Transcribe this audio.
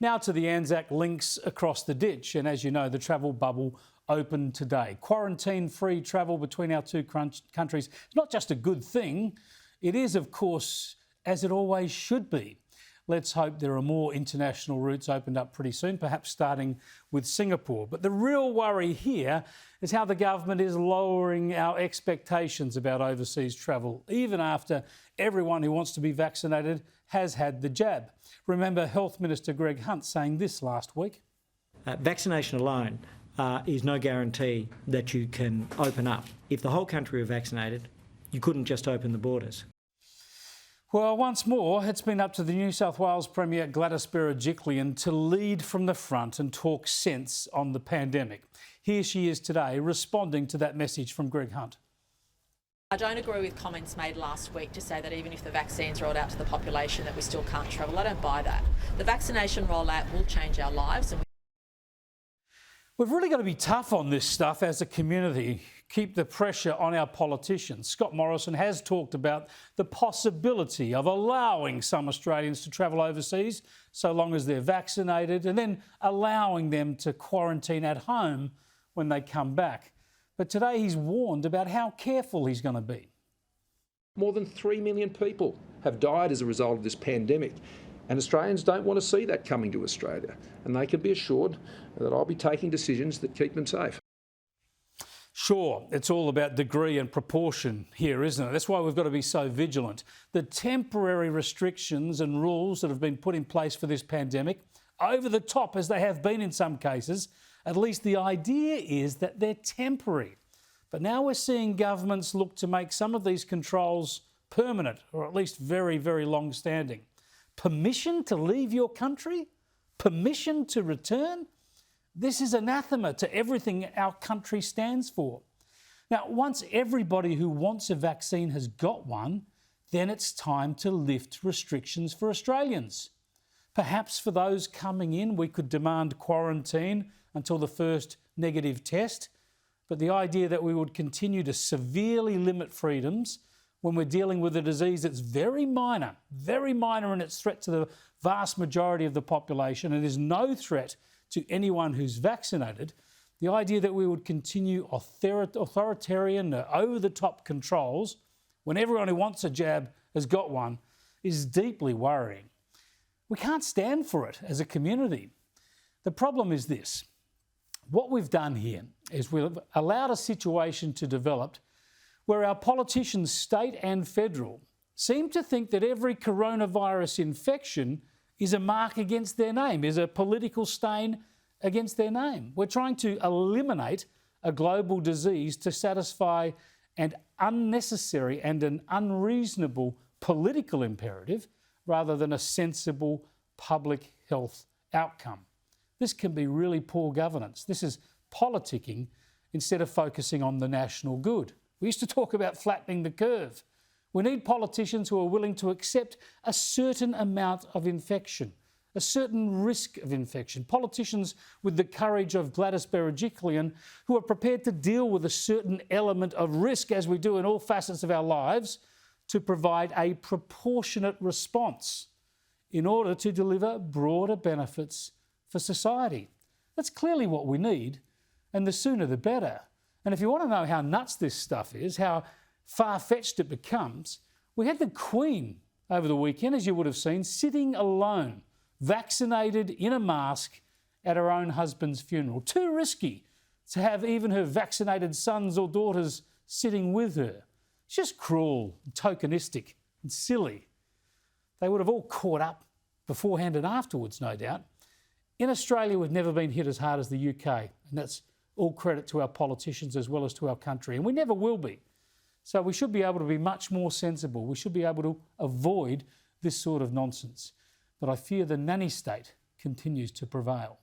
Now to the Anzac links across the ditch, and as you know, the travel bubble opened today. Quarantine-free travel between our two countries is not just a good thing, it is, of course, as it always should be. Let's hope there are more international routes opened up pretty soon, perhaps starting with Singapore. But the real worry here is how the government is lowering our expectations about overseas travel, even after everyone who wants to be vaccinated has had the jab. Remember Health Minister Greg Hunt saying this last week. Vaccination alone is no guarantee that you can open up. If the whole country were vaccinated, you couldn't just open the borders. Well, once more, it's been up to the New South Wales Premier Gladys Berejiklian to lead from the front and talk sense on the pandemic. Here she is today responding to that message from Greg Hunt. I don't agree with comments made last week to say that even if the vaccine's rolled out to the population that we still can't travel. I don't buy that. The vaccination rollout will change our lives. We've really got to be tough on this stuff as a community, keep the pressure on our politicians. Scott Morrison has talked about the possibility of allowing some Australians to travel overseas so long as they're vaccinated, and then allowing them to quarantine at home when they come back. But today he's warned about how careful he's going to be. More than 3 million people have died as a result of this pandemic. And Australians don't want to see that coming to Australia. And they can be assured that I'll be taking decisions that keep them safe. Sure, it's all about degree and proportion here, isn't it? That's why we've got to be so vigilant. The temporary restrictions and rules that have been put in place for this pandemic, over the top as they have been in some cases, at least the idea is that they're temporary. But now we're seeing governments look to make some of these controls permanent, or at least very, very long-standing. Permission to leave your country? Permission to return? This is anathema to everything our country stands for. Now, once everybody who wants a vaccine has got one, then it's time to lift restrictions for Australians. Perhaps for those coming in, we could demand quarantine until the first negative test. But the idea that we would continue to severely limit freedoms when we're dealing with a disease that's very minor in its threat to the vast majority of the population and is no threat to anyone who's vaccinated, the idea that we would continue authoritarian, over-the-top controls when everyone who wants a jab has got one is deeply worrying. We can't stand for it as a community. The problem is this. What we've done here is we've allowed a situation to develop where our politicians, state and federal, seem to think that every coronavirus infection is a mark against their name, is a political stain against their name. We're trying to eliminate a global disease to satisfy an unnecessary and an unreasonable political imperative rather than a sensible public health outcome. This can be really poor governance. This is politicking instead of focusing on the national good. We used to talk about flattening the curve. We need politicians who are willing to accept a certain amount of infection, a certain risk of infection. Politicians with the courage of Gladys Berejiklian, who are prepared to deal with a certain element of risk, as we do in all facets of our lives, to provide a proportionate response in order to deliver broader benefits for society. That's clearly what we need, and the sooner the better. And if you want to know how nuts this stuff is, how far-fetched it becomes, we had the Queen over the weekend, as you would have seen, sitting alone, vaccinated in a mask at her own husband's funeral. Too risky to have even her vaccinated sons or daughters sitting with her. It's just cruel, and tokenistic and silly. They would have all caught up beforehand and afterwards, no doubt. In Australia, we've never been hit as hard as the UK, and that's all credit to our politicians as well as to our country, and we never will be. So we should be able to be much more sensible. We should be able to avoid this sort of nonsense. But I fear the nanny state continues to prevail.